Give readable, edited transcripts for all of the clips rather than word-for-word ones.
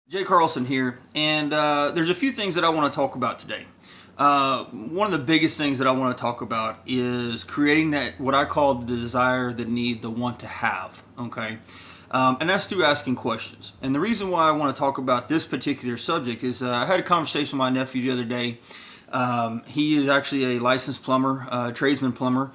Jay Carlson here, and there's a few things that I want to talk about today. One of the biggest things that I want to talk about is creating that what I call the desire, the need, the want to have. Okay, and that's through asking questions. And the reason why I want to talk about this particular subject is I had a conversation with my nephew the other day. He is actually a licensed plumber, tradesman plumber.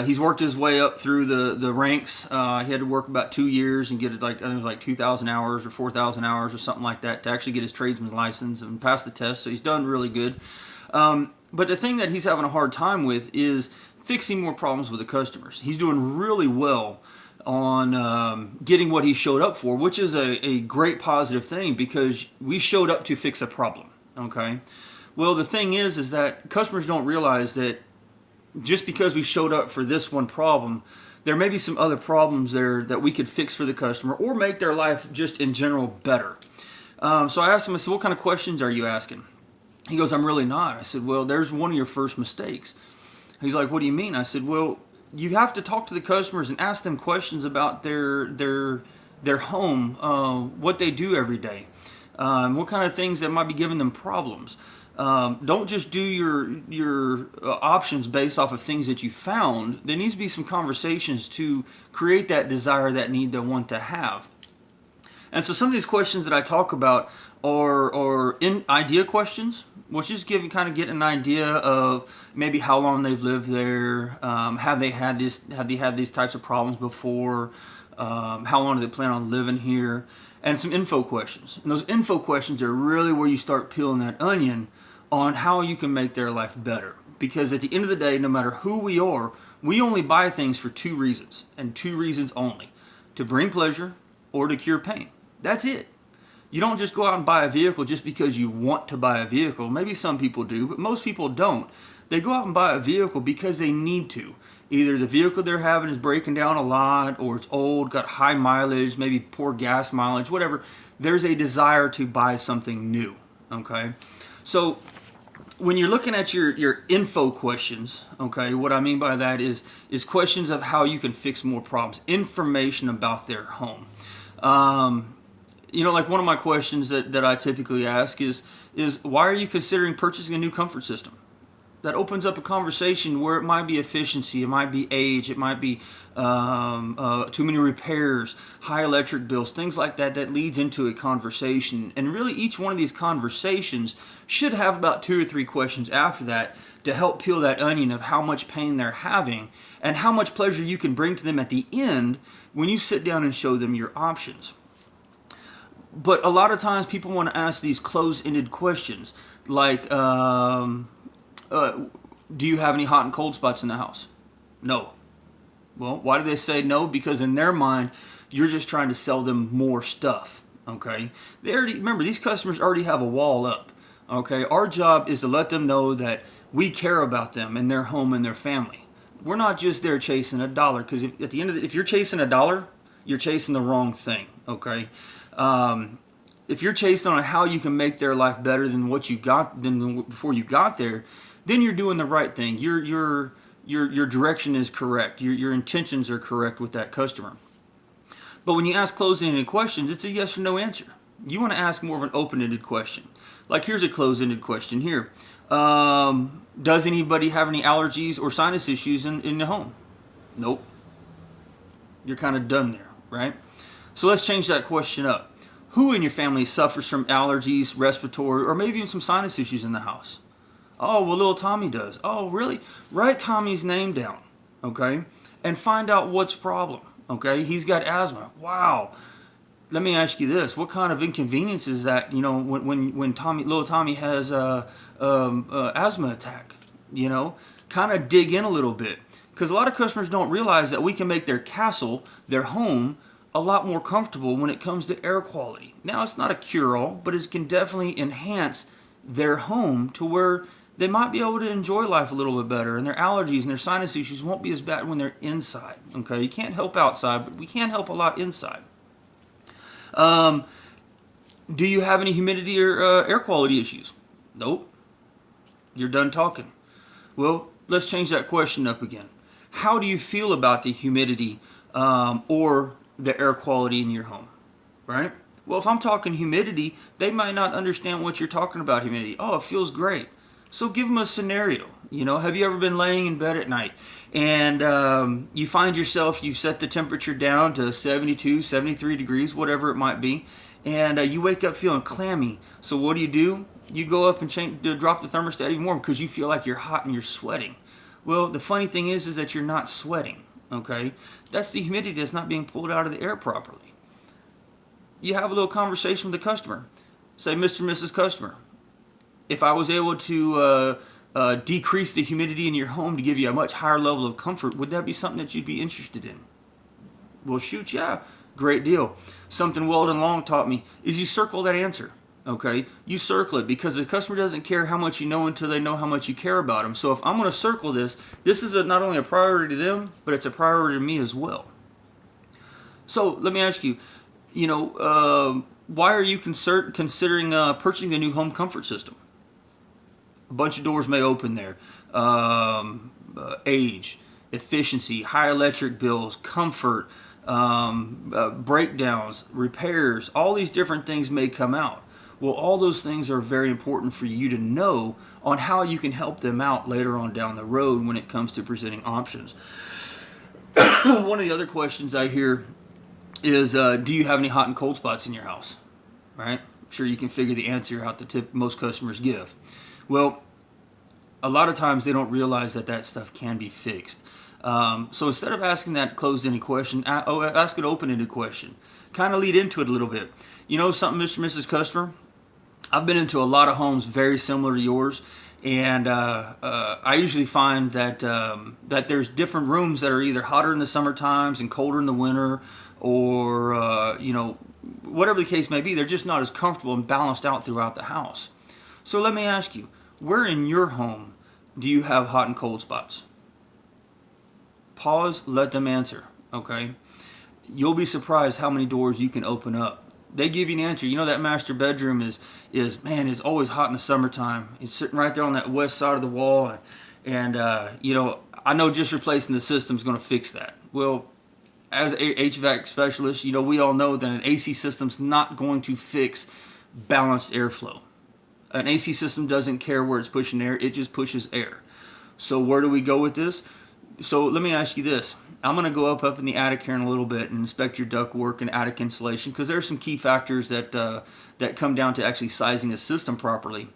He's worked his way up through the ranks. He had to work about 2 years and get it it was like 2,000 hours or 4,000 hours or something like that to actually get his tradesman license and pass the test. So he's done really good. But the thing that he's having a hard time with is fixing more problems with the customers. He's doing really well on getting what he showed up for, which is a great positive thing because we showed up to fix a problem. Okay. Well, the thing is that customers don't realize that just because we showed up for this one problem, there may be some other problems there that we could fix for the customer or make their life just in general better. So I asked him, I said, what kind of questions are you asking? He goes, I'm really not. I said, well, there's one of your first mistakes. He's like, what do you mean? I said, well, you have to talk to the customers and ask them questions about their home, what they do every day, what kind of things that might be giving them problems. Don't just do your options based off of things that you found. There needs to be some conversations to create that desire, that need, that want to have. And so some of these questions that I talk about are in idea questions, which is kind of get an idea of maybe how long they've lived there, have they had these types of problems before, how long do they plan on living here, and some info questions. And those info questions are really where you start peeling that onion on how you can make their life better. Because at the end of the day, no matter who we are, we only buy things for two reasons, and two reasons only: to bring pleasure or to cure pain. That's it. You don't just go out and buy a vehicle just because you want to buy a vehicle. Maybe some people do, but most people don't. They go out and buy a vehicle because they need to. Either the vehicle they're having is breaking down a lot, or it's old, got high mileage, maybe poor gas mileage, whatever. There's a desire to buy something new. Okay? So when you're looking at your info questions, okay, what I mean by that is questions of how you can fix more problems, information about their home. Like one of my questions that I typically ask is why are you considering purchasing a new comfort system? That opens up a conversation where it might be efficiency, it might be age, it might be too many repairs, high electric bills, things like that leads into a conversation. And really each one of these conversations should have about 2 or 3 questions after that to help peel that onion of how much pain they're having and how much pleasure you can bring to them at the end when you sit down and show them your options. But a lot of times people want to ask these closed-ended questions like, do you have any hot and cold spots in the house? No. Well, why do they say no? Because in their mind, you're just trying to sell them more stuff. Okay? Remember, these customers already have a wall up. Okay? Our job is to let them know that we care about them and their home and their family. We're not just there chasing a dollar, because at the end of if you're chasing a dollar, you're chasing the wrong thing. Okay? If you're chasing on how you can make their life better than what you got before you got there, then you're doing the right thing. Your direction is correct. Your intentions are correct with that customer. But when you ask closed-ended questions, it's a yes or no answer. You want to ask more of an open-ended question. Like here's a closed-ended question here. Does anybody have any allergies or sinus issues in the home? Nope. You're kind of done there, right? So let's change that question up. Who in your family suffers from allergies, respiratory, or maybe even some sinus issues in the house? Oh, well, little Tommy does. Oh, really? Write Tommy's name down, okay? And find out what's the problem, okay? He's got asthma. Wow. Let me ask you this. What kind of inconvenience is that, when little Tommy has a asthma attack, Kind of dig in a little bit. Because a lot of customers don't realize that we can make their castle, their home, a lot more comfortable when it comes to air quality. Now, it's not a cure-all, but it can definitely enhance their home to where they might be able to enjoy life a little bit better, and their allergies and their sinus issues won't be as bad when they're inside. Okay, you can't help outside, but we can help a lot inside. Do you have any humidity or air quality issues? Nope. You're done talking. Well, let's change that question up again. How do you feel about the humidity or the air quality in your home? Right? Well, if I'm talking humidity, they might not understand what you're talking about humidity. Oh, it feels great. So give them a scenario. Have you ever been laying in bed at night and you find yourself, you set the temperature down to 72, 73 degrees, whatever it might be, and you wake up feeling clammy. So what do? You go up and drop the thermostat even more because you feel like you're hot and you're sweating. Well, the funny thing is that you're not sweating, okay? That's the humidity that's not being pulled out of the air properly. You have a little conversation with the customer. Say, Mr. and Mrs. Customer, if I was able to decrease the humidity in your home to give you a much higher level of comfort, would that be something that you'd be interested in? Well, shoot, yeah, great deal. Something Weldon Long taught me is you circle that answer. Okay, you circle it because the customer doesn't care how much you know until they know how much you care about them. So if I'm going to circle this is not only a priority to them, but it's a priority to me as well. So let me ask you, why are you considering purchasing a new home comfort system? A bunch of doors may open there. Age, efficiency, high electric bills, comfort, breakdowns, repairs, all these different things may come out. Well, all those things are very important for you to know on how you can help them out later on down the road when it comes to presenting options. One of the other questions I hear is, do you have any hot and cold spots in your house? Right? I'm sure you can figure the answer out the tip most customers give. Well, a lot of times they don't realize that stuff can be fixed. So instead of asking that closed-ended question, ask an open-ended question. Kind of lead into it a little bit. You know something, Mr. and Mrs. Customer? I've been into a lot of homes very similar to yours, and I usually find that there's different rooms that are either hotter in the summer times and colder in the winter, or whatever the case may be. They're just not as comfortable and balanced out throughout the house. So let me ask you, where in your home do you have hot and cold spots? Pause, let them answer, okay? You'll be surprised how many doors you can open up. They give you an answer. That master bedroom is it's always hot in the summertime. It's sitting right there on that west side of the wall, and I know just replacing the system is going to fix that. Well, as a HVAC specialist, we all know that an AC system's not going to fix balanced airflow. An AC system doesn't care where it's pushing air; it just pushes air. So where do we go with this? So let me ask you this. I'm going to go up in the attic here in a little bit and inspect your ductwork and attic insulation because there are some key factors that come down to actually sizing a system properly.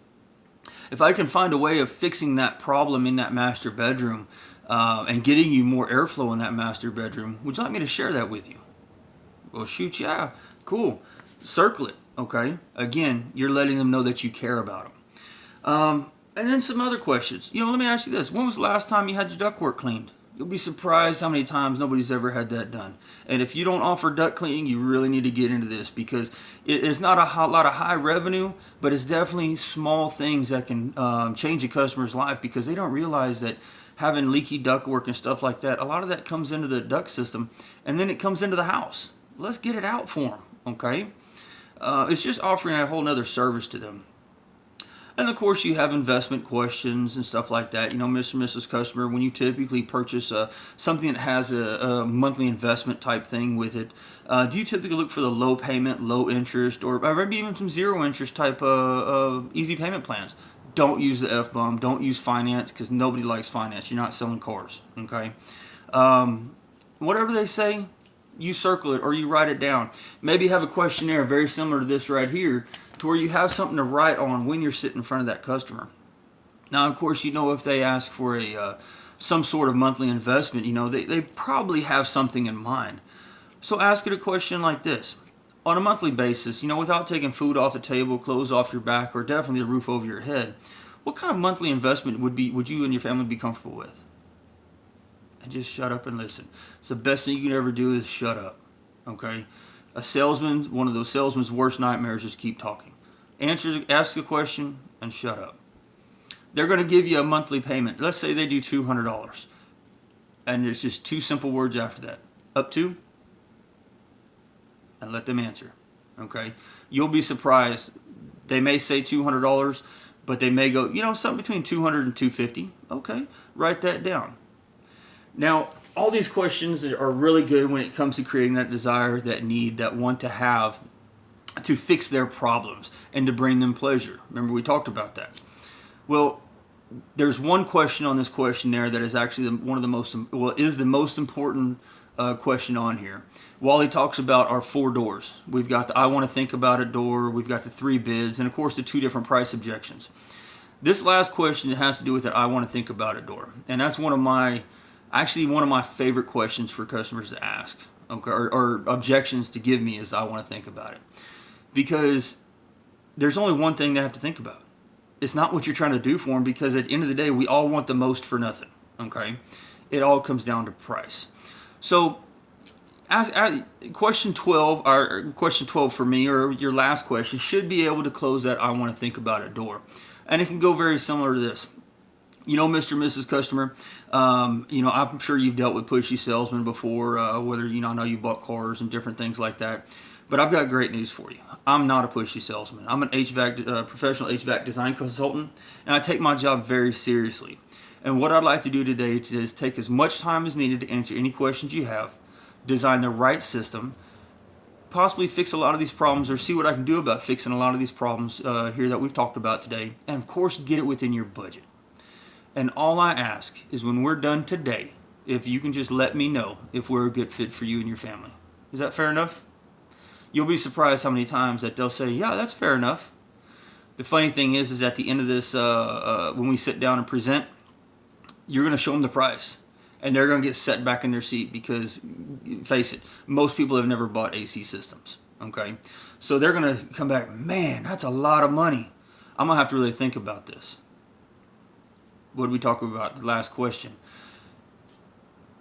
If I can find a way of fixing that problem in that master bedroom and getting you more airflow in that master bedroom, would you like me to share that with you? Well, shoot, yeah, cool. Circle it, okay? Again, you're letting them know that you care about them. And then some other questions. Let me ask you this. When was the last time you had your ductwork cleaned? You'll be surprised how many times nobody's ever had that done. And if you don't offer duct cleaning, you really need to get into this because it's not a lot of high revenue, but it's definitely small things that can change a customer's life because they don't realize that having leaky ductwork and stuff like that, a lot of that comes into the duct system and then it comes into the house. Let's get it out for them, okay? It's just offering a whole nother service to them. And of course, you have investment questions and stuff like that. Mr. and Mrs. Customer, when you typically purchase something that has a monthly investment type thing with it, do you typically look for the low payment, low interest, or maybe even some zero interest type easy payment plans? Don't use the F-bomb. Don't use finance because nobody likes finance. You're not selling cars, okay? Whatever they say, you circle it or you write it down. Maybe have a questionnaire very similar to this right here, to where you have something to write on when you're sitting in front of that customer. Now, of course, if they ask for some sort of monthly investment, they probably have something in mind. So ask it a question like this. On a monthly basis, without taking food off the table, clothes off your back, or definitely a roof over your head, what kind of monthly investment would you and your family be comfortable with? And just shut up and listen. It's the best thing you can ever do is shut up, okay? One of those salesman's worst nightmares is keep talking. Ask a question and shut up. They're going to give you a monthly payment. Let's say they do $200. And there's just two simple words after that. Up to? And let them answer. Okay? You'll be surprised. They may say $200, but they may go, something between $200 and $250. Okay? Write that down. Now, all these questions are really good when it comes to creating that desire, that need, that want to have to fix their problems and to bring them pleasure. Remember, we talked about that. Well, there's one question on this questionnaire that is actually one of the most, well, is the most important question on here. Wally talks about our 4 doors. We've got the I want to think about it door, we've got the 3 bids, and of course the 2 different price objections. This last question has to do with that I want to think about it door. And that's one of my favorite questions for customers to ask, okay, or objections to give me is I want to think about it. Because there's only one thing they have to think about. It's not what you're trying to do for them, because at the end of the day, we all want the most for nothing, okay? It all comes down to price. So question 12, or question 12 for me, or your last question, should be able to close that I want to think about it door. And it can go very similar to this. Mr. and Mrs. Customer, I'm sure you've dealt with pushy salesmen before, whether, I know you bought cars and different things like that. But I've got great news for you. I'm not a pushy salesman. I'm an professional HVAC design consultant, and I take my job very seriously. And what I'd like to do today is take as much time as needed to answer any questions you have, design the right system, possibly fix a lot of these problems, or see what I can do about fixing a lot of these problems here that we've talked about today, and of course get it within your budget. And all I ask is when we're done today, if you can just let me know if we're a good fit for you and your family. Is that fair enough? You'll be surprised how many times that they'll say, yeah, that's fair enough. The funny thing is at the end of this, when we sit down and present, you're going to show them the price. And they're going to get set back in their seat because, face it, most people have never bought AC systems. Okay? So they're going to come back, man, that's a lot of money. I'm going to have to really think about this. What did we talk about? The last question.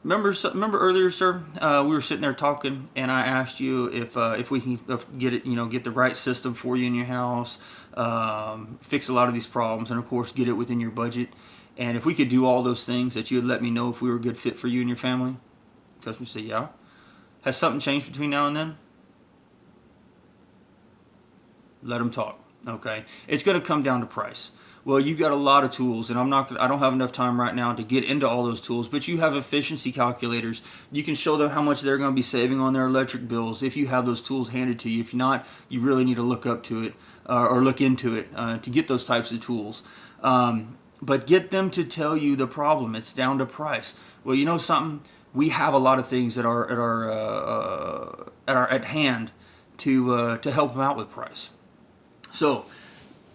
Remember earlier, sir? We were sitting there talking, and I asked you if we can get it, get the right system for you in your house, fix a lot of these problems, and of course get it within your budget. And if we could do all those things, that you would let me know if we were a good fit for you and your family. Customers say, yeah. Has something changed between now and then? Let them talk. Okay, it's going to come down to price. Well, you've got a lot of tools, and I don't have enough time right now to get into all those tools, but you have efficiency calculators. You can show them how much they're going to be saving on their electric bills if you have those tools handed to you. If not, you really need to look up to it or look into it to get those types of tools. But get them to tell you the problem. It's down to price. Well, you know something? We have a lot of things that are at hand to help them out with price. So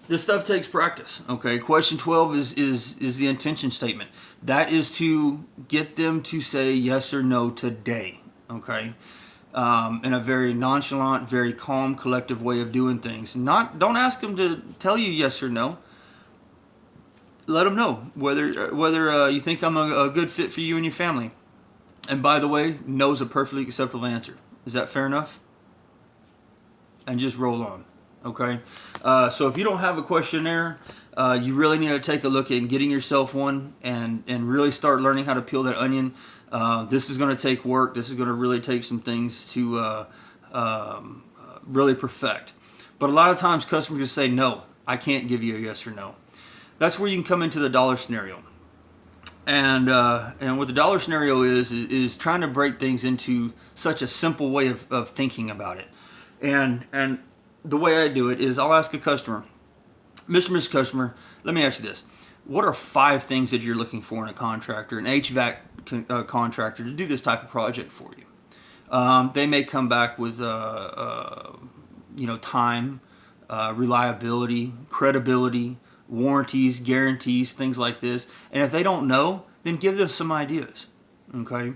this stuff takes practice. Okay. Question 12 is the intention statement. That is to get them to say yes or no today. Okay. In a very nonchalant, very calm, collective way of doing things. Don't ask them to tell you yes or no. Let them know whether you think I'm a good fit for you and your family. And by the way, no is a perfectly acceptable answer. Is that fair enough? And just roll on. Okay? So if you don't have a questionnaire, you really need to take a look at getting yourself one and really start learning how to peel that onion. This is going to take work. This is going to really take some things to really perfect. But a lot of times customers just say, no, I can't give you a yes or no. That's where you can come into the dollar scenario. And what the dollar scenario is trying to break things into such a simple way of thinking about it. And the way I do it is I'll ask a customer, Mr. and Mrs. Customer, let me ask you this. What are 5 things that you're looking for in a contractor, an HVAC contractor, to do this type of project for you? They may come back with time, reliability, credibility, warranties, guarantees, things like this. And if they don't know, then give them some ideas. Okay?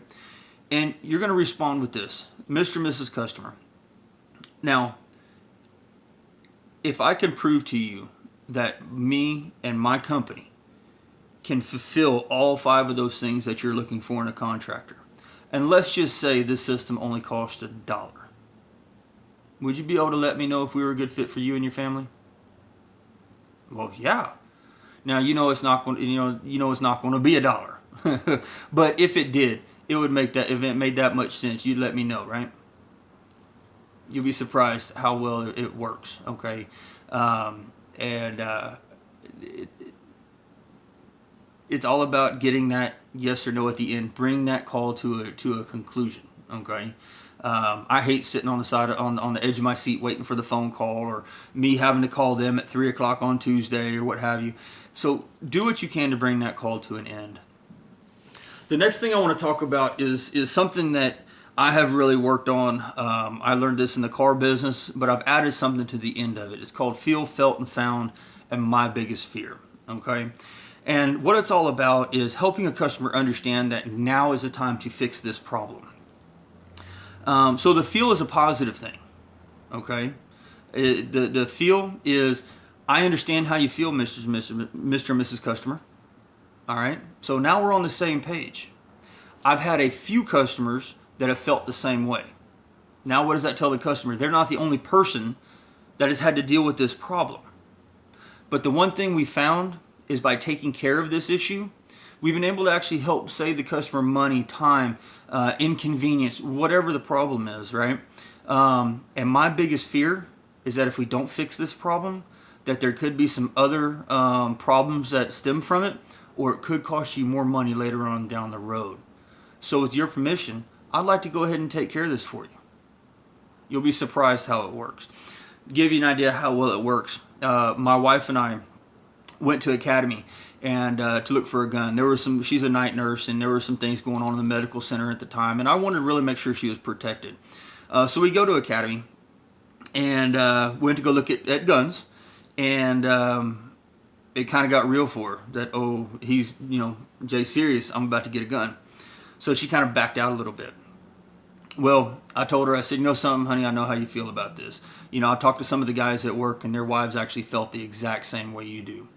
And you're going to respond with this. Mr. and Mrs. Customer. Now, if I can prove to you that me and my company can fulfill all 5 of those things that you're looking for in a contractor, and let's just say this system only cost $1, would you be able to let me know if we were a good fit for you and your family? Well, yeah. Now it's not going. It's not going to be $1. But if it did, it would make that. If it made that much sense, you'd let me know, right? You'll be surprised how well it works. Okay, it's all about getting that yes or no at the end. Bring that call to a conclusion. Okay, I hate sitting on the side on the edge of my seat waiting for the phone call, or me having to call them at 3 o'clock on Tuesday or what have you. So do what you can to bring that call to an end. The next thing I want to talk about is something that I have really worked on. I learned this in the car business, but I've added something to the end of it. It's called Feel, Felt, and Found, and My Biggest Fear. Okay? And what it's all about is helping a customer understand that now is the time to fix this problem. So the feel is a positive thing. Okay? The feel is, I understand how you feel, Mr. and Mrs. Customer. All right? So now we're on the same page. I've had a few customers that have felt the same way. Now what does that tell the customer? They're not the only person that has had to deal with this problem. But the one thing we found is by taking care of this issue, we've been able to actually help save the customer money, time, inconvenience, whatever the problem is, right? And my biggest fear is that if we don't fix this problem, that there could be some other problems that stem from it, or it could cost you more money later on down the road. So with your permission, I'd like to go ahead and take care of this for you. You'll be surprised how it works. To give you an idea how well it works, my wife and I went to Academy and to look for a gun. She's a night nurse, and there were some things going on in the medical center at the time, and I wanted to really make sure she was protected. So we go to Academy and went to go look at guns, and it kind of got real for her that, oh, he's, Jay's serious, I'm about to get a gun. So she kind of backed out a little bit. Well, I told her, I said, something, honey, I know how you feel about this. I talked to some of the guys at work, and their wives actually felt the exact same way you do.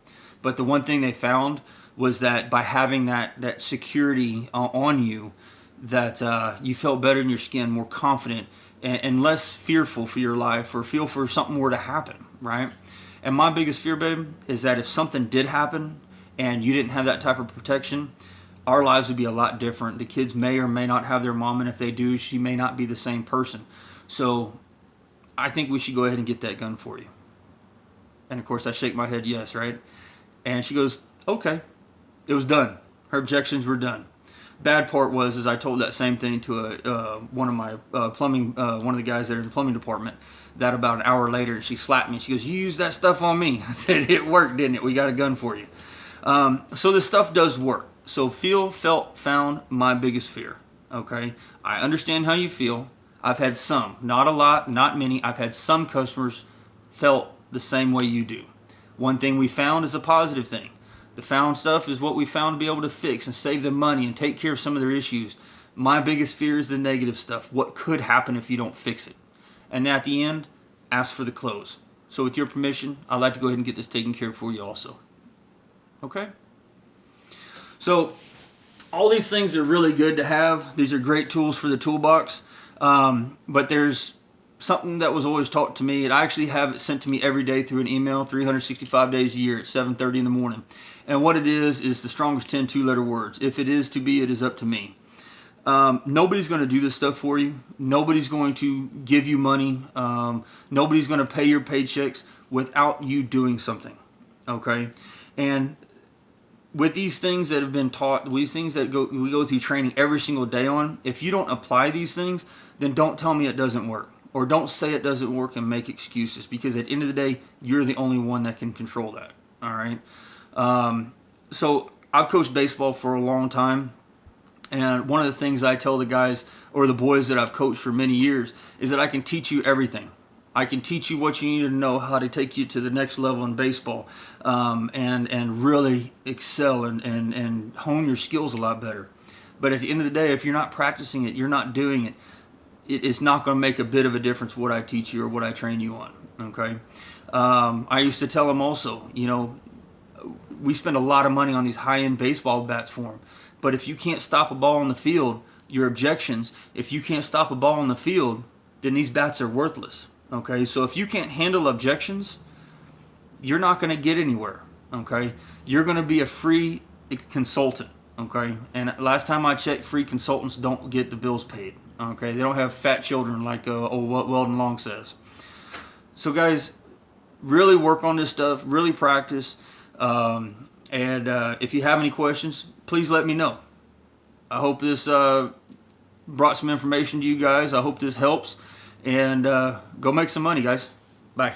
But the one thing they found was that by having that security on you, that you felt better in your skin, more confident, and less fearful for your life, or feel for something were to happen, right? And my biggest fear, babe, is that if something did happen and you didn't have that type of protection, our lives would be a lot different. The kids may or may not have their mom, and if they do, she may not be the same person. So I think we should go ahead and get that gun for you. And of course, I shake my head yes, right? And she goes, okay. It was done. Her objections were done. Bad part was I told that same thing to one of my plumbing, one of the guys there in the plumbing department. That about an hour later, she slapped me. She goes, "You used that stuff on me." I said, "It worked, didn't it? We got a gun for you." So this stuff does work. So feel, felt, found, my biggest fear. Okay, I understand how you feel. I've had some, not a lot, not many. I've had some customers felt the same way you do. One thing we found is a positive thing. The found stuff is what we found to be able to fix and save them money and take care of some of their issues. My biggest fear is the negative stuff. What could happen if you don't fix it? And at the end, ask for the close. So with your permission, I'd like to go ahead and get this taken care of for you also. Okay? So all these things are really good to have. These are great tools for the toolbox. But there's something that was always taught to me, and I actually have it sent to me every day through an email, 365 days a year at 7:30 in the morning. And what it is the strongest 10 two-letter words. If it is to be, it is up to me. Nobody's going to do this stuff for you. Nobody's going to give you money. Nobody's going to pay your paychecks without you doing something. Okay? And with these things that have been taught, these things that we go through training every single day on, if you don't apply these things, then don't tell me it doesn't work. Or don't say it doesn't work and make excuses, because at the end of the day, you're the only one that can control that. All right? So I've coached baseball for a long time. And one of the things I tell the guys or the boys that I've coached for many years is that I can teach you everything. I can teach you what you need to know, how to take you to the next level in baseball, and really excel and hone your skills a lot better. But at the end of the day, if you're not practicing it, you're not doing it, it's not going to make a bit of a difference what I teach you or what I train you on. Okay? I used to tell them also, we spend a lot of money on these high-end baseball bats for them. But if you can't stop a ball on the field, your objections, if you can't stop a ball on the field, then these bats are worthless. Okay, so if you can't handle objections, you're not going to get anywhere. Okay, you're going to be a free consultant. Okay, and last time I checked, free consultants don't get the bills paid. Okay, they don't have fat children like old Weldon Long says. So guys, really work on this stuff, really practice. And if you have any questions, please let me know. I hope this brought some information to you guys. I hope this helps. And go make some money, guys. Bye.